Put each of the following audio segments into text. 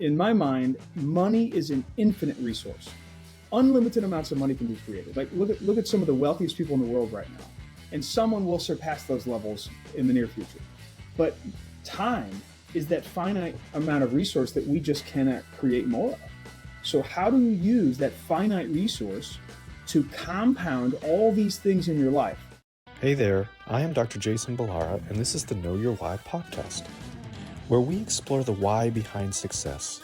in my mind, money is an infinite resource. Unlimited amounts of money can be created. Like look at some of the wealthiest people in the world right now, and someone will surpass those levels in the near future. But time is that finite amount of resource that we just cannot create more of. So how do you use that finite resource to compound all these things in your life? Hey there, I am Dr. Jason Balara, and this is the Know Your Why podcast, where we explore the why behind success.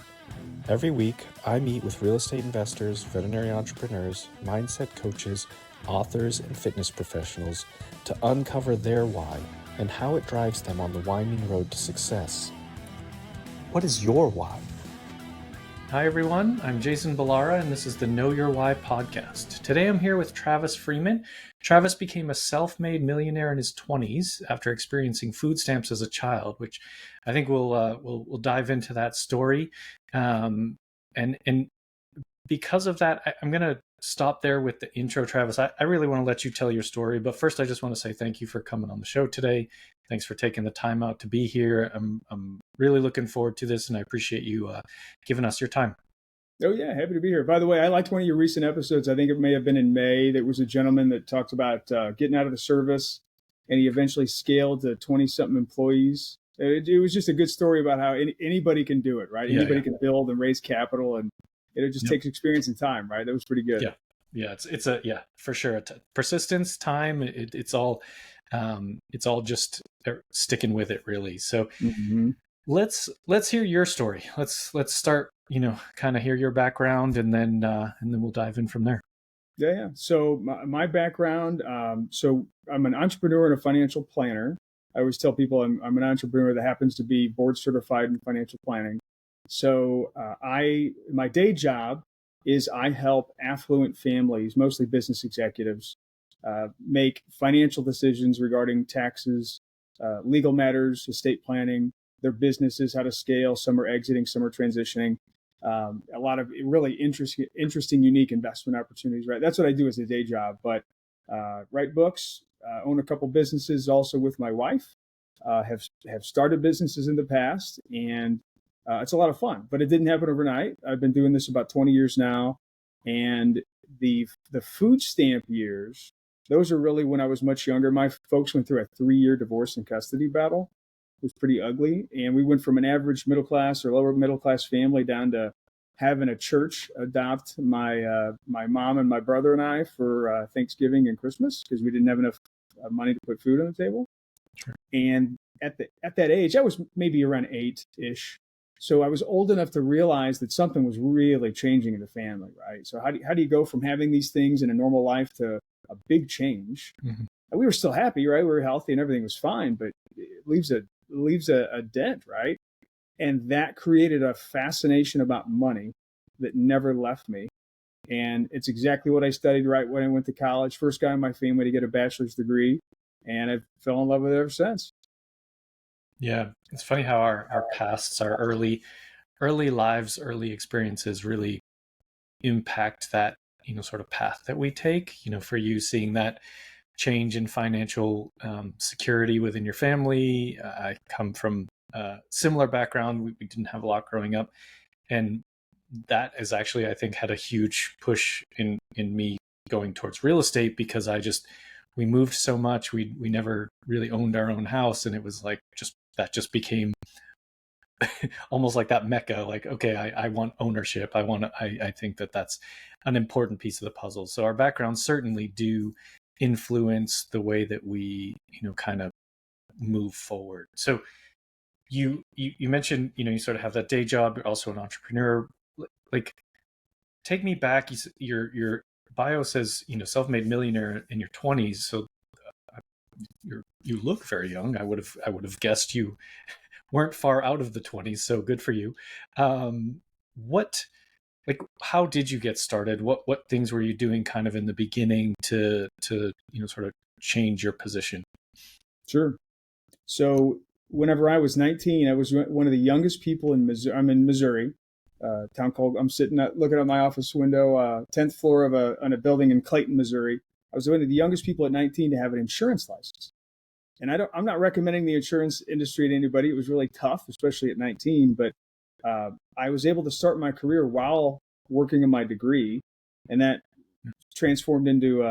Every week, I meet with real estate investors, veterinary entrepreneurs, mindset coaches, authors, and fitness professionals to uncover their why and how it drives them on the winding road to success. What is your why? Hi everyone, I'm Jason Balara and this is the Know Your Why podcast. Today I'm here with Travis Freeman. Travis became a self-made millionaire in his 20s after experiencing food stamps as a child, which I think we'll dive into that story. And because of that, I'm going to stop there with the intro, Travis. I really want to let you tell your story, but first I just want to say thank you for coming on the show today. Thanks for taking the time out to be here. I'm really looking forward to this, and I appreciate you giving us your time. Oh yeah, happy to be here. By the way, I liked one of your recent episodes. I think it may have been in May. There was a gentleman that talked about getting out of the service, and he eventually scaled to 20-something employees. It was just a good story about how anybody can do it, right? Anybody can build and raise capital, and it just takes experience and time, right? That was pretty good. Yeah, it's for sure. Persistence, time. It's all just sticking with it, really. So let's hear your story. Let's start, kind of hear your background, and then we'll dive in from there. Yeah. So my background. So I'm an entrepreneur and a financial planner. I always tell people I'm an entrepreneur that happens to be board certified in financial planning. So my day job is I help affluent families, mostly business executives, make financial decisions regarding taxes, legal matters, estate planning, their businesses, how to scale. Some are exiting, some are transitioning. A lot of really interesting, unique investment opportunities, right? That's what I do as a day job, but write books, own a couple businesses also with my wife, have started businesses in the past, and it's a lot of fun, but it didn't happen overnight. I've been doing this about 20 years now, and the food stamp years, those are really when I was much younger. My folks went through a 3-year divorce and custody battle. It was pretty ugly, and we went from an average middle class or lower middle class family down to having a church adopt my mom and my brother and I for Thanksgiving and Christmas because we didn't have enough money to put food on the table. Sure. And at that age, I was maybe around 8-ish. So I was old enough to realize that something was really changing in the family, right? So how do you go from having these things in a normal life to a big change? Mm-hmm. And we were still happy, right? We were healthy and everything was fine, but it leaves a dent, right? And that created a fascination about money that never left me. And it's exactly what I studied right when I went to college. First guy in my family to get a bachelor's degree, and I fell in love with it ever since. Yeah, it's funny how our pasts, our early lives, early experiences really impact that, sort of path that we take. For you, seeing that change in financial security within your family. I come from a similar background. We didn't have a lot growing up, and that has actually, I think, had a huge push in me going towards real estate because we moved so much. We never really owned our own house, and it was like that became almost like that mecca. Like, okay, I want ownership. I think that's an important piece of the puzzle. So our backgrounds certainly do influence the way that we, kind of move forward. So you mentioned, you sort of have that day job. You're also an entrepreneur. Like, take me back. Your bio says, self-made millionaire in your 20s. So you look very young. I would have guessed you weren't far out of the 20s. So good for you. How did you get started? What things were you doing kind of in the beginning to sort of change your position? Sure. So whenever I was 19, I was one of the youngest people in Missouri. I'm in Missouri, town called. I'm sitting looking out my office window, 10th floor of a building in Clayton, Missouri. I was one of the youngest people at 19 to have an insurance license. And I'm not recommending the insurance industry to anybody. It was really tough, especially at 19. But I was able to start my career while working on my degree, and that transformed into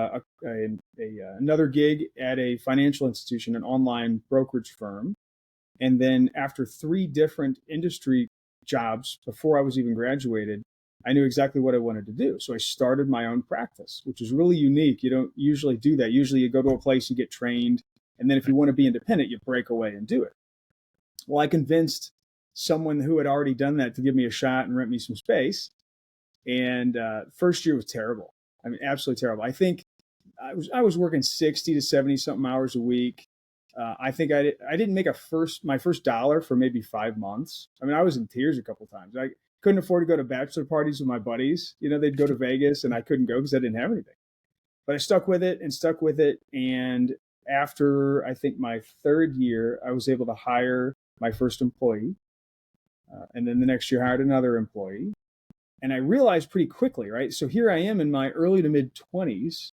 another gig at a financial institution, an online brokerage firm. And then after 3 different industry jobs before I was even graduated, I knew exactly what I wanted to do. So I started my own practice, which is really unique. You don't usually do that. Usually you go to a place, you get trained, and then if you want to be independent, you break away and do it. Well, I convinced someone who had already done that to give me a shot and rent me some space. And first year was terrible. I mean, absolutely terrible. I think I was working 60 to 70 something hours a week. I think I didn't make my first dollar for maybe 5 months. I mean, I was in tears a couple of times. I couldn't afford to go to bachelor parties with my buddies. You know, they'd go to Vegas and I couldn't go because I didn't have anything. But I stuck with it and stuck with it. And after I think my 3rd year, I was able to hire my first employee. And then the next year, hired another employee. And I realized pretty quickly, right? So here I am in my early to mid 20s,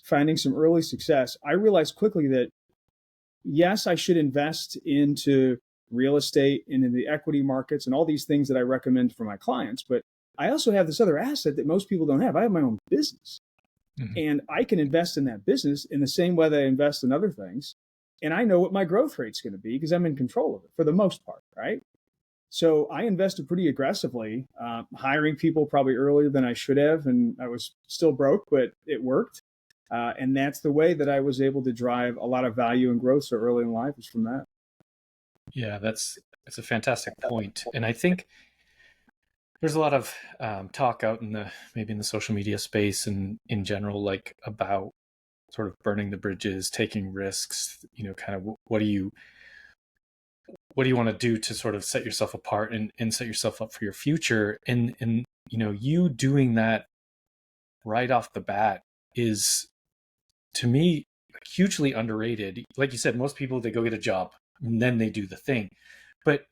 finding some early success. I realized quickly that, yes, I should invest into real estate and in the equity markets and all these things that I recommend for my clients. But I also have this other asset that most people don't have. I have my own business. Mm-hmm. And I can invest in that business in the same way that I invest in other things. And I know what my growth rate's going to be because I'm in control of it for the most part, right? So I invested pretty aggressively, hiring people probably earlier than I should have. And I was still broke, but it worked. And that's the way that I was able to drive a lot of value and growth so early in life, is from that. Yeah, that's a fantastic point. And I think there's a lot of talk out in maybe in the social media space and in general, like about sort of burning the bridges, taking risks, you know, kind of what do you want to do to sort of set yourself apart and set yourself up for your future. And, you know, you doing that right off the bat is, to me, hugely underrated. Like you said, most people, they go get a job and then they do the thing. But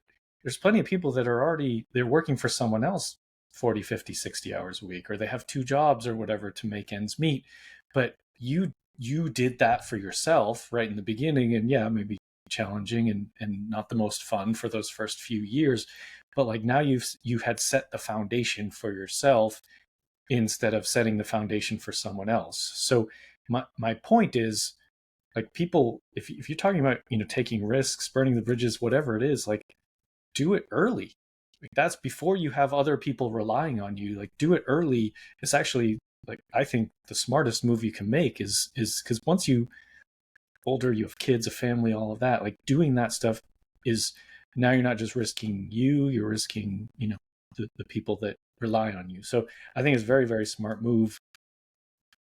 there's plenty of people that are they're working for someone else 40, 50, 60 hours a week, or they have 2 jobs or whatever to make ends meet. But you did that for yourself right in the beginning. And yeah, maybe challenging and not the most fun for those first few years. But like now you had set the foundation for yourself instead of setting the foundation for someone else. So my point is, like, people, if you're talking about, you know, taking risks, burning the bridges, whatever it is, like, do it early. Like, that's before you have other people relying on you. Like, do it early. It's actually, like, I think the smartest move you can make is because once you older, you have kids, a family, all of that, like, doing that stuff is, now you're not just risking you're risking, you know, the people that rely on you. So I think it's a very, very smart move.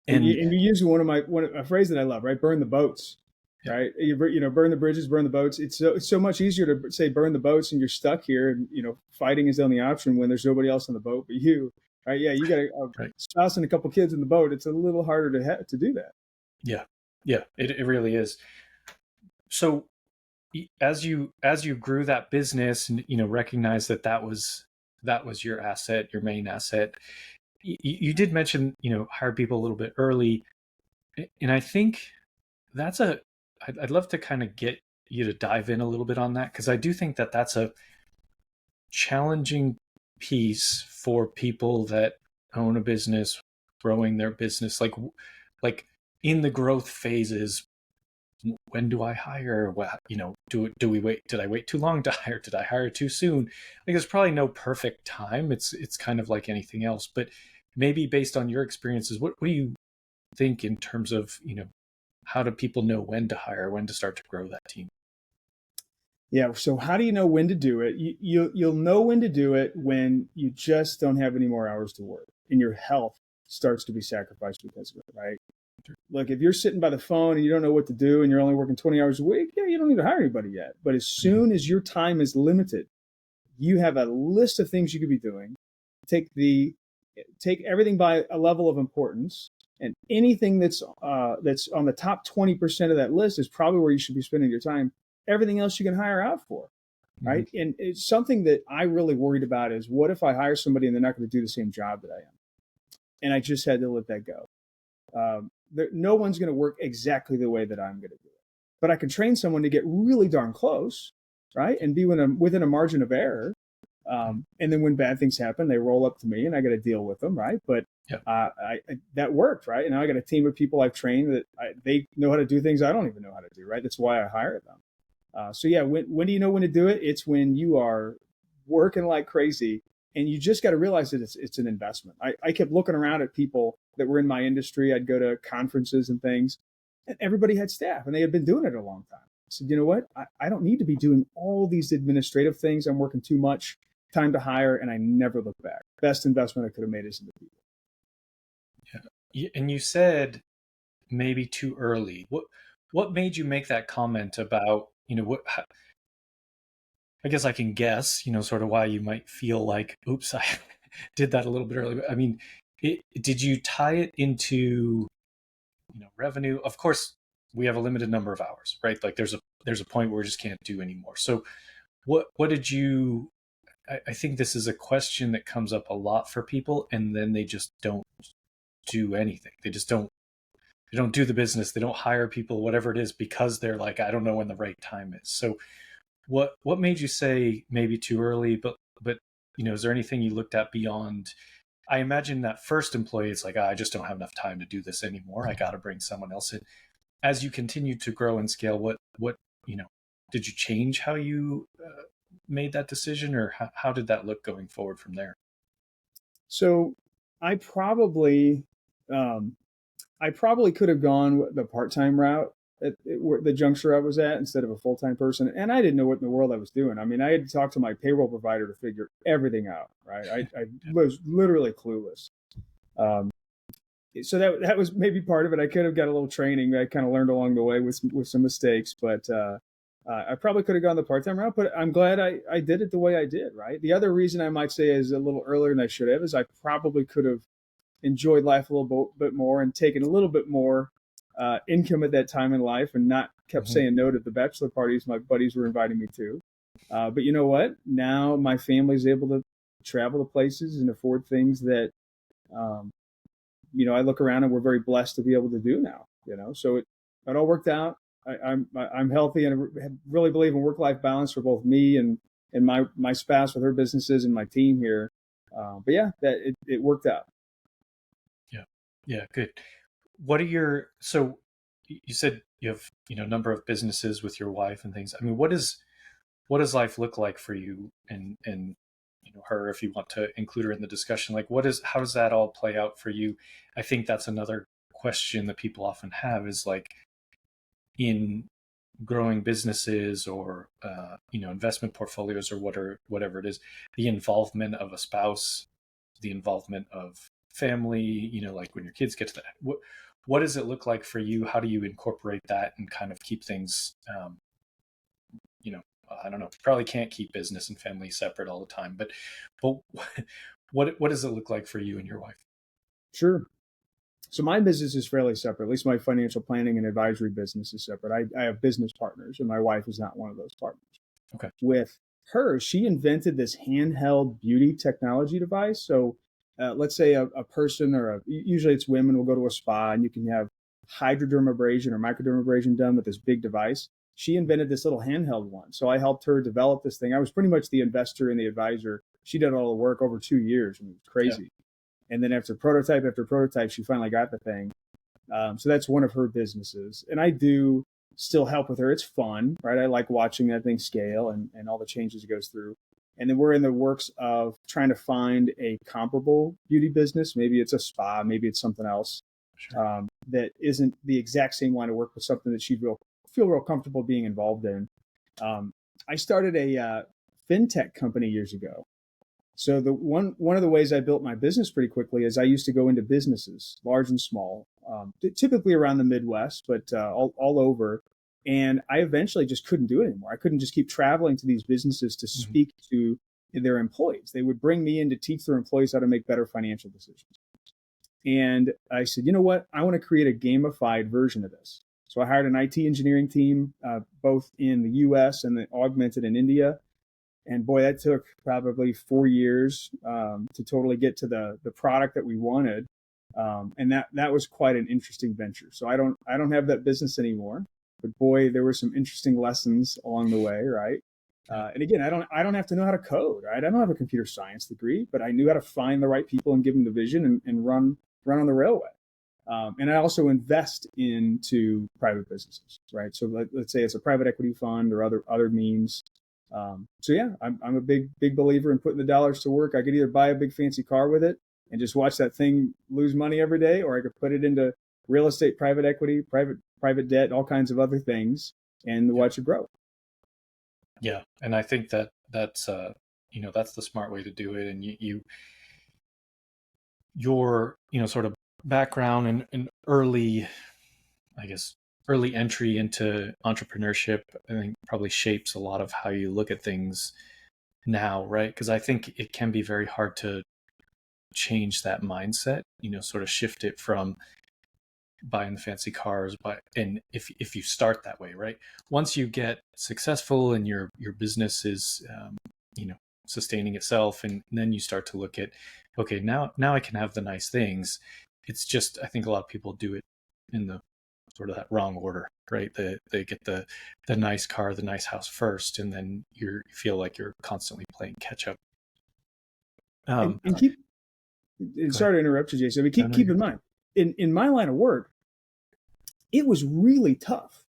And you use a phrase that I love, right? Burn the boats, right? You know, burn the bridges, burn the boats. It's so much easier to say burn the boats and you're stuck here, and, you know, fighting is the only option when there's nobody else on the boat but you, right? Yeah, you got a spouse and a couple kids in the boat. It's a little harder to do that. Yeah, it really is. So as you grew that business and, you know, recognize that was your asset, your main asset, you did mention, you know, hire people a little bit early. And I think I'd love to kind of get you to dive in a little bit on that, because I do think that's a challenging piece for people that own a business, growing their business, like in the growth phases. When do I hire? Well, you know, do we wait? Did I wait too long to hire? Did I hire too soon? Like, there's probably no perfect time. It's kind of like anything else, but maybe based on your experiences, what do you think in terms of, you know, how do people know when to hire, when to start to grow that team? Yeah. So how do you know when to do it? You'll know when to do it when you just don't have any more hours to work and your health starts to be sacrificed because of it, right? Look, if you're sitting by the phone and you don't know what to do and you're only working 20 hours a week, yeah, you don't need to hire anybody yet. But as soon as your time is limited, you have a list of things you could be doing. Take everything by a level of importance, and anything that's on the top 20% of that list is probably where you should be spending your time. Everything else you can hire out for, right? Mm-hmm. And it's something that I really worried about is, what if I hire somebody and they're not going to do the same job that I am? And I just had to let that go. No one's going to work exactly the way that I'm going to do it, but I can train someone to get really darn close, right? And be within a margin of error. And then when bad things happen, they roll up to me and I got to deal with them, right? But that worked, right? And now I got a team of people I've trained that they know how to do things I don't even know how to do, right? That's why I hired them. So yeah, when do you know when to do it? It's when you are working like crazy, and you just got to realize that it's an investment. I kept looking around at people that were in my industry. I'd go to conferences and things, and everybody had staff, and they had been doing it a long time. I said, you know what? I don't need to be doing all these administrative things. I'm working too much. Time to hire, and I never look back. Best investment I could have made is in the people. Yeah, and you said maybe too early. What made you make that comment about what? I guess I can guess sort of why you might feel like, oops, I did that a little bit early. I mean, did you tie it into revenue? Of course, we have a limited number of hours, right? Like there's a point where we just can't do anymore. So what did you? I think this is a question that comes up a lot for people, and then they just don't do anything. They don't do the business. They don't hire people, whatever it is, because they're like, I don't know when the right time is. So what made you say maybe too early? But is there anything you looked at beyond? I imagine that first employee is like, I just don't have enough time to do this anymore. I got to bring someone else in. As you continue to grow and scale, what did you change how you made that decision, or how did that look going forward from there? So I probably could have gone the part-time route at the juncture I was at instead of a full-time person. And I didn't know what in the world I was doing. I mean, I had to talk to my payroll provider to figure everything out, right? I was literally clueless. So that was maybe part of it. I could have got a little training. I kind of learned along the way with some mistakes, but I probably could have gone the part-time route, but I'm glad I did it the way I did, right? The other reason I might say is a little earlier than I should have is I probably could have enjoyed life a little bit more and taken a little bit more income at that time in life, and not kept saying no to the bachelor parties my buddies were inviting me to. But you know what? Now my family's able to travel to places and afford things that, I look around and we're very blessed to be able to do now, so it all worked out. I'm healthy and I really believe in work-life balance for both me and my spouse with her businesses and my team here. But yeah, it worked out. Yeah, good. So you said you have, a number of businesses with your wife and things. I mean, what does life look like for you and her, if you want to include her in the discussion? Like how does that all play out for you? I think that's another question that people often have is like, in growing businesses or, investment portfolios or whatever it is, the involvement of a spouse, the involvement of family, like when your kids get to that, what does it look like for you? How do you incorporate that and kind of keep things, I don't know, probably can't keep business and family separate all the time, but what does it look like for you and your wife? Sure. So my business is fairly separate. At least my financial planning and advisory business is separate. I have business partners, and my wife is not one of those partners. Okay. With her, she invented this handheld beauty technology device. So let's say a person usually it's women will go to a spa and you can have hydrodermabrasion or microdermabrasion done with this big device. She invented this little handheld one. So I helped her develop this thing. I was pretty much the investor and the advisor. She did all the work over 2 years, and it was crazy. Yeah. And then after prototype, she finally got the thing. So that's one of her businesses. And I do still help with her. It's fun, right? I like watching that thing scale and all the changes it goes through. And then we're in the works of trying to find a comparable beauty business. Maybe it's a spa, maybe it's something else. Sure. That isn't the exact same line of work, but something that she'd feel real comfortable being involved in. I started a fintech company years ago. So the one of the ways I built my business pretty quickly is I used to go into businesses, large and small, typically around the Midwest, but all over. And I eventually just couldn't do it anymore. I couldn't just keep traveling to these businesses to speak to their employees. They would bring me in to teach their employees how to make better financial decisions. And I said, you know what? I want to create a gamified version of this. So I hired an IT engineering team, both in the US and then augmented in India. And boy, that took probably 4 years to totally get to the product that we wanted. And that was quite an interesting venture. So I don't have that business anymore. But boy, there were some interesting lessons along the way, right? And again, I don't have to know how to code, right? I don't have a computer science degree, but I knew how to find the right people and give them the vision and run on the railway. And I also invest into private businesses, right? So let's say it's a private equity fund or other means. So yeah, I'm a big believer in putting the dollars to work. I could either buy a big fancy car with it and just watch that thing lose money every day, or I could put it into real estate, private equity, private debt, all kinds of other things, and watch it grow. Yeah, and I think that's that's the smart way to do it. And your sort of background and early, I guess, early entry into entrepreneurship, I think probably shapes a lot of how you look at things now, right? Because I think it can be very hard to change that mindset, sort of shift it from buying the fancy cars, and if you start that way, right? Once you get successful and your business is sustaining itself, and then you start to look at, okay, now I can have the nice things. It's just, I think a lot of people do it in the sort of that wrong order, right? They get the nice car, the nice house first, and then you feel like you're constantly playing catch up. And keep, sorry to interrupt you, Jason, but keep in mind, in my line of work, it was really tough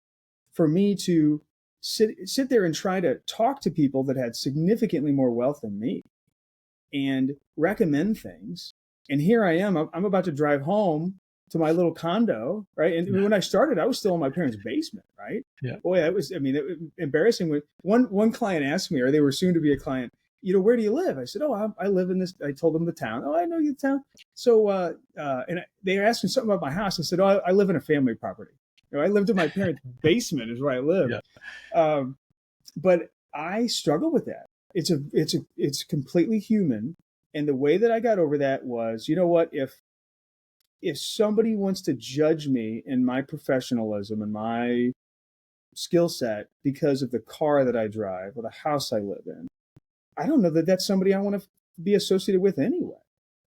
for me to sit there and try to talk to people that had significantly more wealth than me and recommend things. And here I am, I'm about to drive home to my little condo, right? And when I started, I was still in my parents' basement, right? Yeah. Boy, that was, it was embarrassing. When one client asked me, or they were soon to be a client, where do you live? I said, I live in this. I told them the town. Oh, I know you the town. So, and they asked me something about my house. I said, I live in a family property. I lived in my parents' basement is where I live. Yeah. But I struggle with that. It's completely human. And the way that I got over that was, you know what, if somebody wants to judge me in my professionalism and my skill set because of the car that I drive or the house I live in, I don't know that that's somebody I want to be associated with anyway.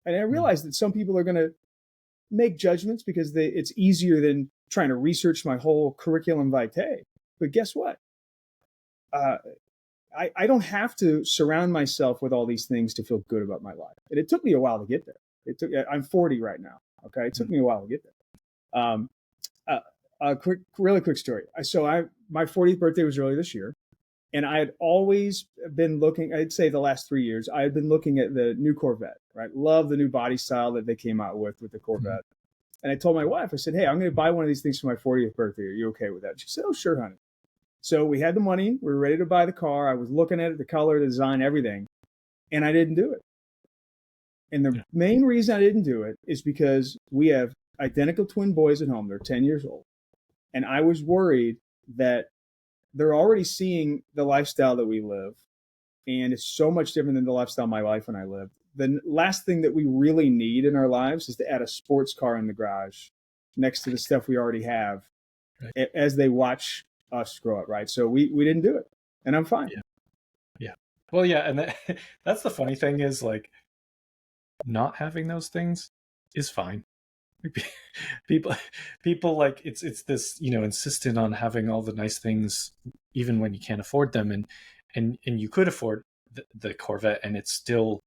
And I realize that some people are going to make judgments because it's easier than trying to research my whole curriculum vitae. But guess what? I don't have to surround myself with all these things to feel good about my life. And it took me a while to get there. I'm 40 right now. Okay. It took me a while to get there. Really quick story. So my 40th birthday was early this year. And I had always been looking, I'd say the last 3 years, I had been looking at the new Corvette, right? Love the new body style that they came out with the Corvette. Mm-hmm. And I told my wife, I said, hey, I'm going to buy one of these things for my 40th birthday. Are you okay with that? She said, oh, sure, honey. So we had the money. We were ready to buy the car. I was looking at it, the color, the design, everything. And I didn't do it. And the main reason I didn't do it is because we have identical twin boys at home. They're 10 years old. And I was worried that they're already seeing the lifestyle that we live. And it's so much different than the lifestyle my wife and I lived. The last thing that we really need in our lives is to add a sports car in the garage next to the stuff we already have, right, as they watch us grow up, right? So we didn't do it, and I'm fine. Yeah. Well, yeah, and that's the funny thing is, like, not having those things is fine. People like it's this, insistent on having all the nice things even when you can't afford them, and you could afford the Corvette and it still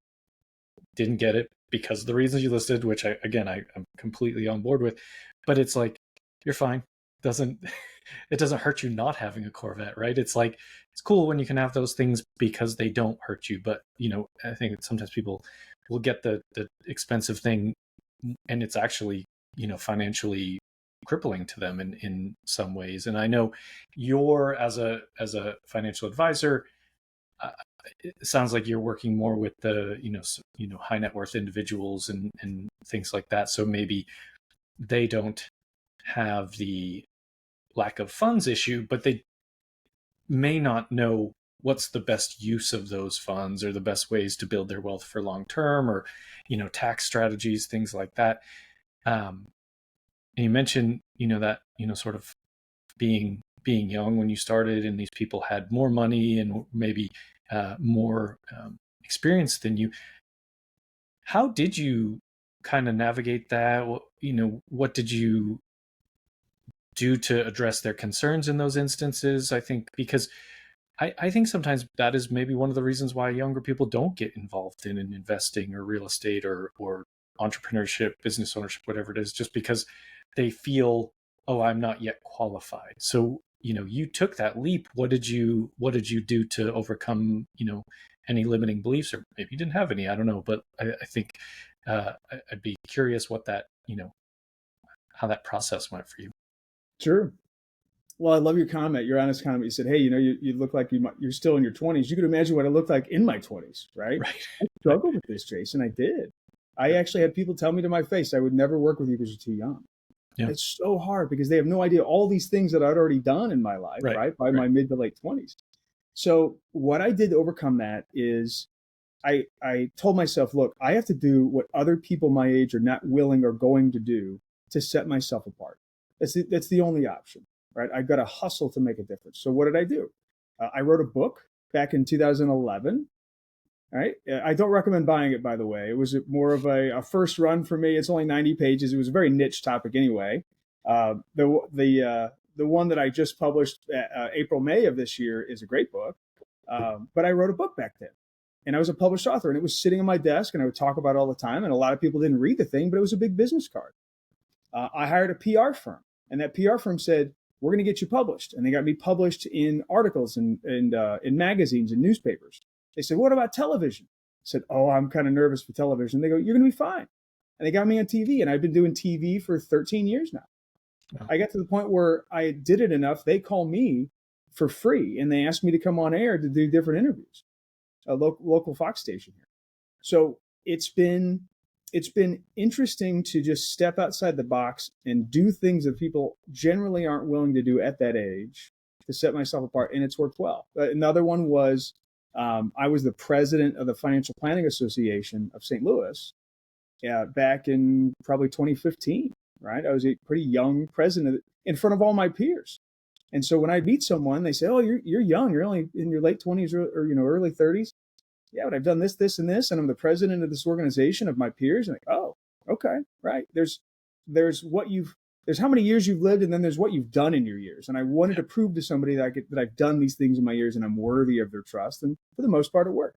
didn't get it because of the reasons you listed, which I'm completely on board with. But it's like, you're fine. It doesn't hurt you not having a Corvette, right? It's like, it's cool when you can have those things because they don't hurt you. But I think that sometimes people will get the expensive thing and it's actually, financially crippling to them in some ways. And I know you're, as a financial advisor, it sounds like you're working more with the, high net worth individuals and things like that. So maybe they don't have the lack of funds issue, but they may not know what's the best use of those funds or the best ways to build their wealth for long term, or, tax strategies, things like that. And you mentioned, that, sort of being young when you started, and these people had more money and maybe more experience than you. How did you kind of navigate that? What did you do to address their concerns in those instances? I think because I think sometimes that is maybe one of the reasons why younger people don't get involved in investing or real estate or entrepreneurship, business ownership, whatever it is, just because they feel, oh, I'm not yet qualified. So, you took that leap. What did you do to overcome, any limiting beliefs, or maybe you didn't have any? I don't know, but I think I'd be curious what that, how that process went for you. Sure. Well, I love your comment, your honest comment. You said, hey, you look like you're still in your 20s. You could imagine what I looked like in my 20s, right? Right. I struggled with this, Jason. I did. I actually had people tell me to my face, I would never work with you because you're too young. Yeah. It's so hard because they have no idea all these things that I'd already done in my life, right? By my mid to late 20s. So what I did to overcome that is I told myself, look, I have to do what other people my age are not willing or going to do to set myself apart. That's the only option, right? I've got to hustle to make a difference. So what did I do? I wrote a book back in 2011. Right. I don't recommend buying it, by the way. It was more of a first run for me. It's only 90 pages. It was a very niche topic anyway. The one that I just published April, May of this year is a great book. But I wrote a book back then. And I was a published author, and it was sitting on my desk, and I would talk about it all the time. And a lot of people didn't read the thing, but it was a big business card. I hired a PR firm, and that PR firm said, we're going to get you published. And they got me published in articles and in magazines and newspapers. They said, what about television? I said, oh, I'm kind of nervous for television. They go, you're going to be fine. And they got me on TV, and I've been doing TV for 13 years now. Wow. I got to the point where I did it enough. They call me for free, and they asked me to come on air to do different interviews, a local Fox station here. So it's been interesting to just step outside the box and do things that people generally aren't willing to do at that age to set myself apart, and it's worked well. Another one was I was the president of the Financial Planning Association of St. Louis back in probably 2015, right? I was a pretty young president in front of all my peers. And so when I meet someone, they say, oh, you're young. You're only in your late 20s or early 30s. Yeah, but I've done this, this, and this, and I'm the president of this organization of my peers. And like, oh, okay, right. There's how many years you've lived, and then there's what you've done in your years. And I wanted to prove to somebody that I've done these things in my years, and I'm worthy of their trust. And for the most part, it worked.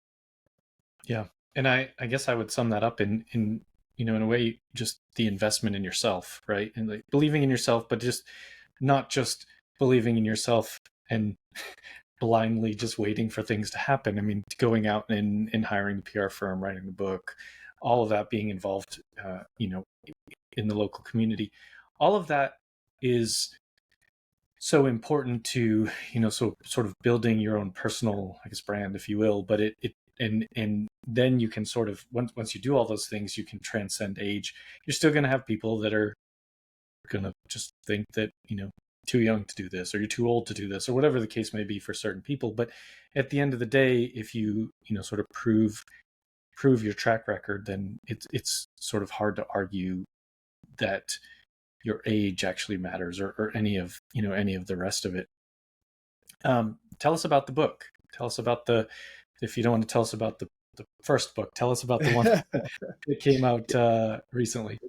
Yeah, and I guess I would sum that up in in a way, just the investment in yourself, right? And like believing in yourself, but just not just believing in yourself and blindly just waiting for things to happen. I mean, going out and hiring the PR firm, writing the book, all of that, being involved, in the local community, all of that is so important to, so sort of building your own personal, I guess, brand, if you will. But and then you can sort of, once you do all those things, you can transcend age. You're still going to have people that are going to just think that, too young to do this, or you're too old to do this, or whatever the case may be for certain people. But at the end of the day, if you sort of prove your track record, then it's sort of hard to argue that your age actually matters, or any of the rest of it. Tell us about the book. Tell us about if you don't want to tell us about the first book, tell us about the one that came out recently.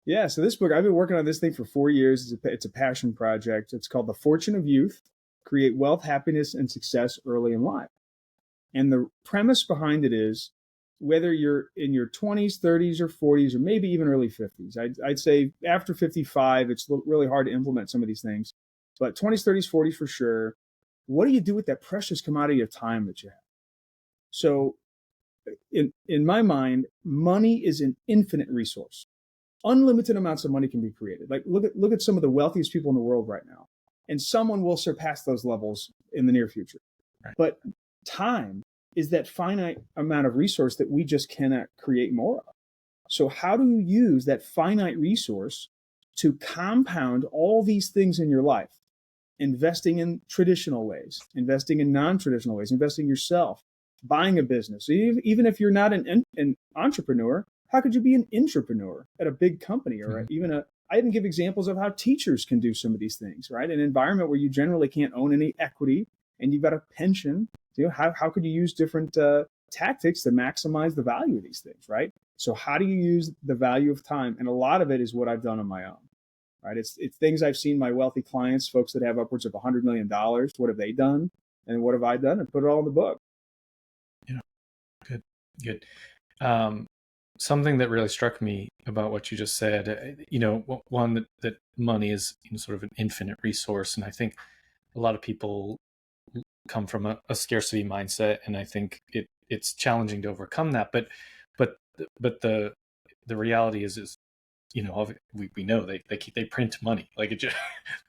Yeah, so this book, I've been working on this thing for 4 years. It's a passion project. It's called The Fortune of Youth: Create Wealth, Happiness, and Success Early in Life. And the premise behind it is, whether you're in your 20s, 30s, or 40s, or maybe even early 50s, I'd say after 55, it's really hard to implement some of these things. But 20s, 30s, 40s for sure. What do you do with that precious commodity of time that you have? So in my mind, money is an infinite resource. Unlimited amounts of money can be created. Like look at some of the wealthiest people in the world right now, and someone will surpass those levels in the near future. Right. But time is that finite amount of resource that we just cannot create more of. So how do you use that finite resource to compound all these things in your life? Investing in traditional ways, investing in non-traditional ways, investing in yourself, buying a business. Even if you're not an entrepreneur, how could you be an intrapreneur at a big company, or I even give examples of how teachers can do some of these things, right? An environment where you generally can't own any equity and you've got a pension. How could you use different tactics to maximize the value of these things, right? So how do you use the value of time? And a lot of it is what I've done on my own, right? It's things I've seen my wealthy clients, folks that have upwards of $100 million. What have they done? and what have I done, and put it all in the book. Yeah, good. Something that really struck me about what you just said, one that money is sort of an infinite resource, and I think a lot of people come from a scarcity mindset, and I think it's challenging to overcome that. But the reality is we know they print money, like it just,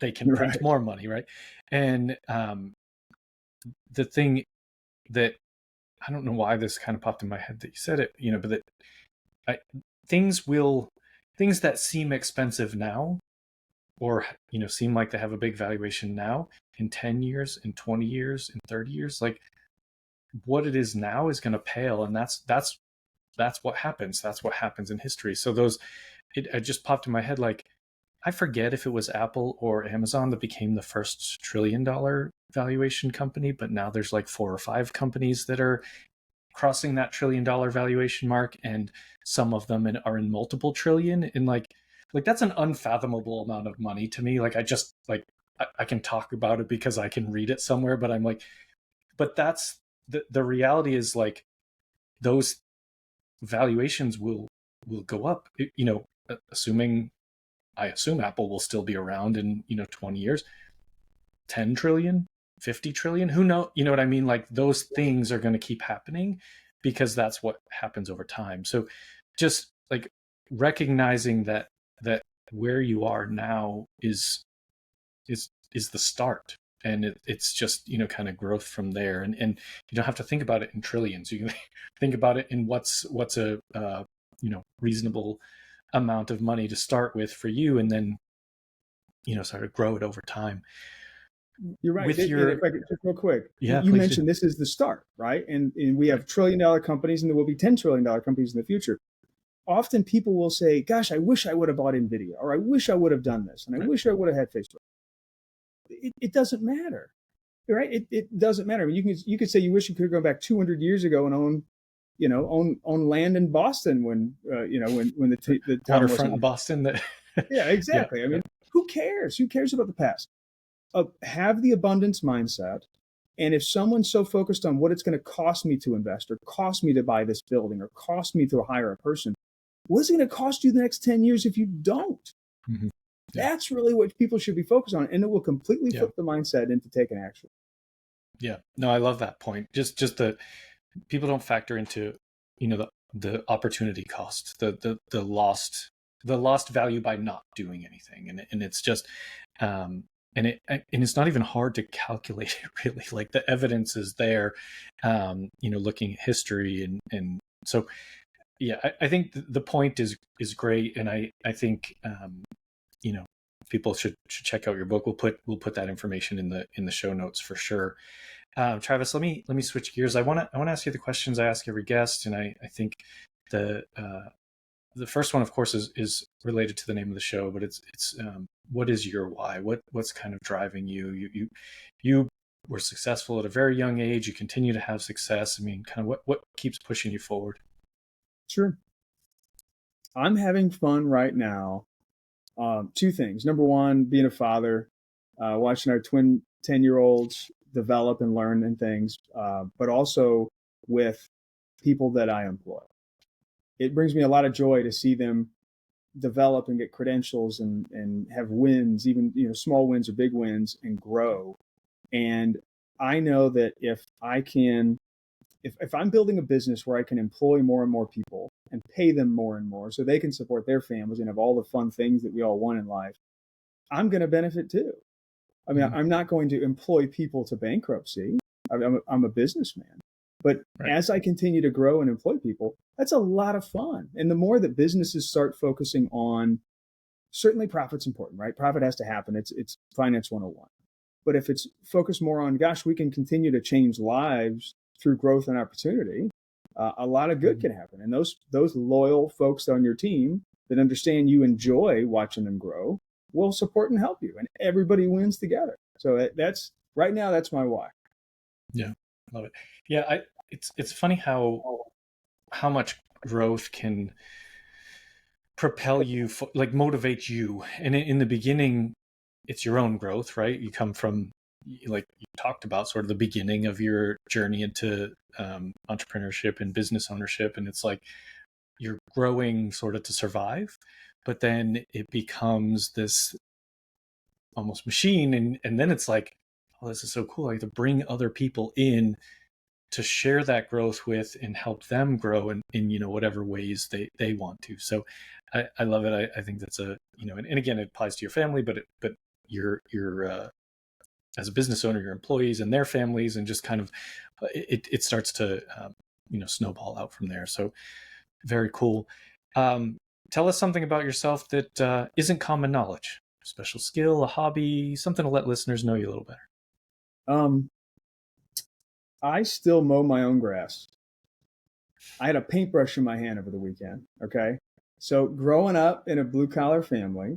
they can print Right. more money, right? And the thing that, I don't know why this kind of popped in my head that you said it, but that things that seem expensive now, or seem like they have a big valuation now, in 10 years, in 20 years, in 30 years, like what it is now is going to pale, and that's what happens. That's what happens in history. So it just popped in my head, like, I forget if it was Apple or Amazon that became the first $1 trillion valuation company, but now there's like 4 or 5 companies that are crossing that $1 trillion valuation mark, and some of them are in multiple trillion. And like that's an unfathomable amount of money to me. Like, I just, like, I can talk about it because I can read it somewhere, but I'm like, but that's the reality is, like, those valuations will go up, assuming, I assume Apple will still be around in 20 years. 10 trillion, 50 trillion, who know, you know what I mean? Like, those things are going to keep happening because that's what happens over time. So just like recognizing that where you are now is the start, and it's just kind of growth from there, and you don't have to think about it in trillions. You can think about it in what's a reasonable amount of money to start with for you, and then sort of grow it over time. You're right. With And your, if I could, just real quick, yeah, you please do. mentioned this is the start, right? And we have $1 trillion companies, and there will be $10 trillion companies in the future. Often people will say, gosh, I wish I would have bought NVIDIA, or I wish I would have done this, and I wish I would have had Facebook. It doesn't matter, right? It doesn't matter. I mean, you could say you wish you could have gone back 200 years ago and own land in Boston when when the town Waterfront wasn't. in Boston. That Yeah, yeah, exactly. I mean, who cares? Who cares about the past? Have the abundance mindset. And if someone's so focused on what it's going to cost me to invest, or cost me to buy this building, or cost me to hire a person, what's it going to cost you the next 10 years if you don't? mm-hmm. Yeah. That's really what people should be focused on. And it will completely flip the mindset into taking action. Yeah. No, I love that point. Just the people don't factor into, the opportunity cost, the lost value by not doing anything. And it's just, and it's not even hard to calculate it, really. Like, the evidence is there, looking at history, and so, yeah, I think the point is great. And I think, people should check out your book. We'll put that information in the show notes for sure. Travis, let me switch gears. I want to ask you the questions I ask every guest, and I think the first one, of course, is related to the name of the show, but it's what is your why? What's kind of driving you? You were successful at a very young age. You continue to have success. I mean, kind of what keeps pushing you forward? Sure. I'm having fun right now. 2 things. Number one, being a father, watching our twin 10-year-olds develop and learn and things, but also with people that I employ. It brings me a lot of joy to see them develop and get credentials and have wins, even small wins or big wins, and grow. And I know that if I'm building a business where I can employ more and more people and pay them more and more so they can support their families and have all the fun things that we all want in life, I'm going to benefit too. I mean, I'm not going to employ people to bankruptcy. I'm a businessman. But as I continue to grow and employ people, that's a lot of fun. And the more that businesses start focusing on, certainly profit's important, right? Profit has to happen. It's finance 101. But if it's focused more on, gosh, we can continue to change lives through growth and opportunity, a lot of good can happen. And those loyal folks on your team that understand you enjoy watching them grow will support and help you, and everybody wins together. So that's right now, that's my why. Yeah, love it. Yeah, it's funny how much growth can propel you, like motivate you. And in the beginning, it's your own growth, right? You come from like you talked about sort of the beginning of your journey into entrepreneurship and business ownership. And it's like you're growing sort of to survive, but then it becomes this almost machine. And then it's like, oh, this is so cool. I get to bring other people in to share that growth with and help them grow in whatever ways they want to. So I love it. I think that's and again, it applies to your family, but your as a business owner, your employees and their families, and just kind of it starts to snowball out from there. So very cool. Tell us something about yourself that isn't common knowledge, a special skill, a hobby, something to let listeners know you a little better. I still mow my own grass. I had a paintbrush in my hand over the weekend. Okay. So growing up in a blue collar family,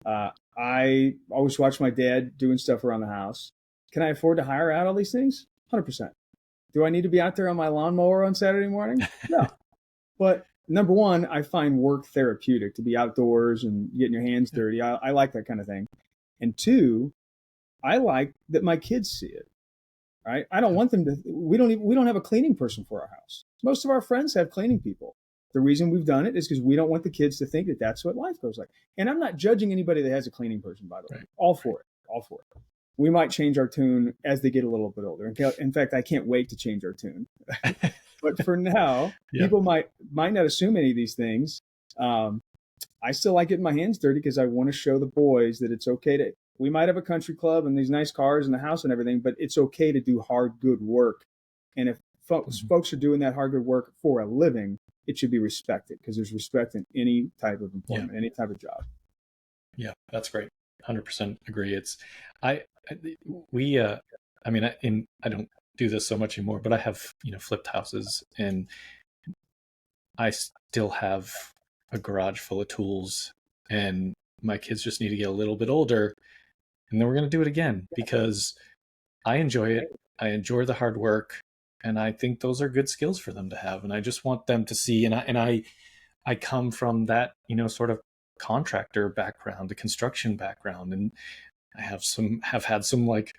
I always watched my dad doing stuff around the house. Can I afford to hire out all these things? 100%. Do I need to be out there on my lawnmower on Saturday morning? No. But number one, I find work therapeutic, to be outdoors and getting your hands dirty. I like that kind of thing. And two, I like that my kids see it. Right? I don't want them to. We don't have a cleaning person for our house. Most of our friends have cleaning people. The reason we've done it is because we don't want the kids to think that that's what life goes like. And I'm not judging anybody that has a cleaning person, by the way. Right. All for it. We might change our tune as they get a little bit older. In fact, I can't wait to change our tune. But for now, people might not assume any of these things. I still like getting my hands dirty because I want to show the boys that it's okay to. We might have a country club and these nice cars and the house and everything, but it's okay to do hard, good work. And if folks are doing that hard, good work for a living, it should be respected, because there's respect in any type of employment, any type of job. Yeah, that's great. 100% agree. I don't do this so much anymore, but I have, flipped houses, and I still have a garage full of tools, and my kids just need to get a little bit older. And then we're going to do it again, because I enjoy it. I enjoy the hard work, and I think those are good skills for them to have. And I just want them to see. And I come from that, sort of contractor background, the construction background, and I have had some like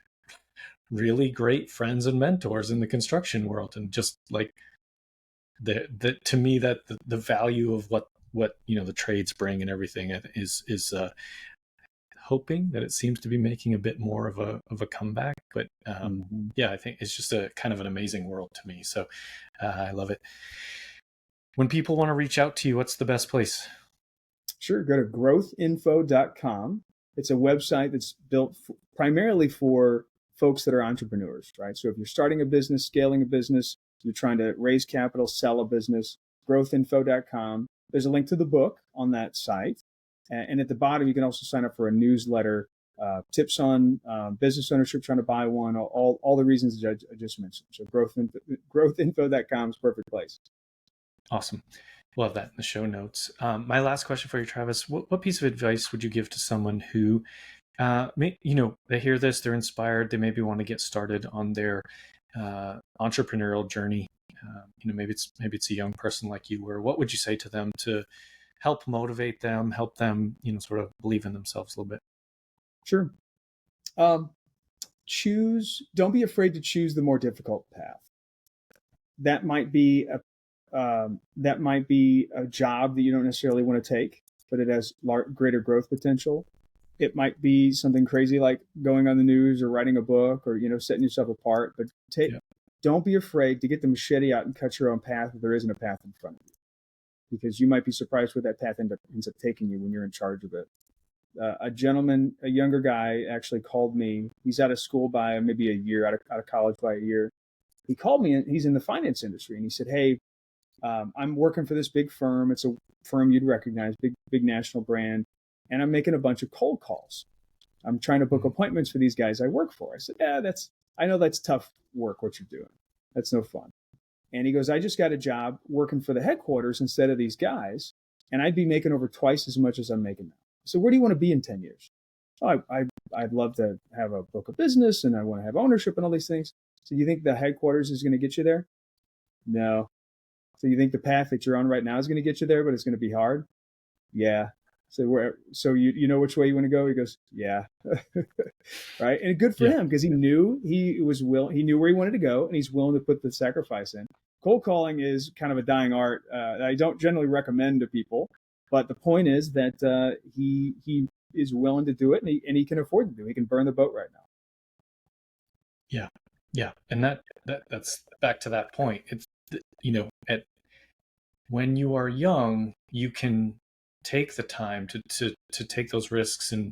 really great friends and mentors in the construction world, and just like to me that the value of what the trades bring and everything is hoping that it seems to be making a bit more of a comeback. But I think it's just a kind of an amazing world to me. So I love it. When people want to reach out to you, what's the best place? Sure. Go to growthinfo.com. It's a website that's built primarily for folks that are entrepreneurs, right? So if you're starting a business, scaling a business, you're trying to raise capital, sell a business, growthinfo.com. There's a link to the book on that site. And at the bottom, you can also sign up for a newsletter, tips on business ownership, trying to buy one, all the reasons that I just mentioned. So growthinfo.com is a perfect place. Awesome. Love that in the show notes. My last question for you, Travis, what piece of advice would you give to someone who, they hear this, they're inspired, they maybe want to get started on their entrepreneurial journey? Maybe it's a young person like you were. What would you say to them to help motivate them, help them, sort of believe in themselves a little bit? Sure. Don't be afraid to choose the more difficult path. That might be a job that you don't necessarily want to take, but it has greater growth potential. It might be something crazy like going on the news or writing a book or, setting yourself apart, but don't be afraid to get the machete out and cut your own path if there isn't a path in front of you, because you might be surprised where that path ends up taking you when you're in charge of it. A gentleman, a younger guy, actually called me. He's out of school by maybe a year, out of college by a year. He called me, and he's in the finance industry, and he said, "Hey, I'm working for this big firm. It's a firm you'd recognize, big national brand, and I'm making a bunch of cold calls. I'm trying to book appointments for these guys I work for." I said, I know that's tough work, what you're doing. That's no fun. And he goes, "I just got a job working for the headquarters instead of these guys, and I'd be making over twice as much as I'm making now." So where do you want to be in 10 years? "Oh, I'd love to have a book of business, and I want to have ownership and all these things." So you think the headquarters is going to get you there? No. So you think the path that you're on right now is going to get you there, but it's going to be hard? Yeah. So you know which way you want to go? He goes, yeah. Right. And good for Yeah. him because he knew he knew where he wanted to go and he's willing to put the sacrifice in. Cold calling is kind of a dying art. I don't generally recommend to people, but the point is that he is willing to do it and he can afford to do it. He can burn the boat right now. Yeah. Yeah. And that's back to that point. It's, when you are young, you can take the time to take those risks and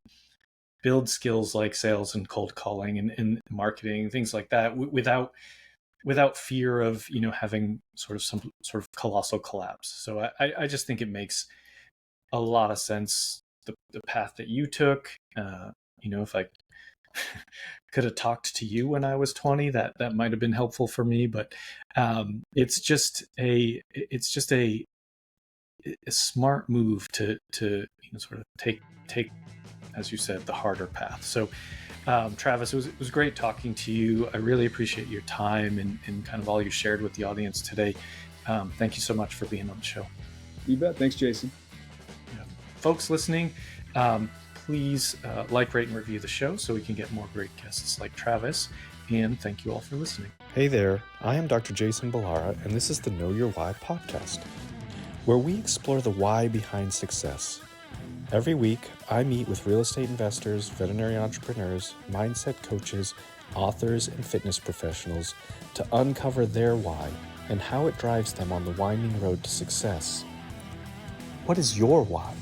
build skills like sales and cold calling and marketing, things like that, without fear of having some sort of colossal collapse. So I just think it makes a lot of sense, the path that you took. If I could have talked to you when I was 20, that might have been helpful for me. But it's just a smart move to sort of take, as you said, the harder path. So Travis, it was great talking to you. I really appreciate your time and kind of all you shared with the audience today. Thank you so much for being on the show. You bet. Thanks, Jason. Yeah. Folks listening, please like, rate, and review the show so we can get more great guests like Travis. And thank you all for listening. Hey there, I am Dr. Jason Balara, and this is the Know Your Why podcast, where we explore the why behind success. Every week, I meet with real estate investors, veterinary entrepreneurs, mindset coaches, authors, and fitness professionals to uncover their why and how it drives them on the winding road to success. What is your why?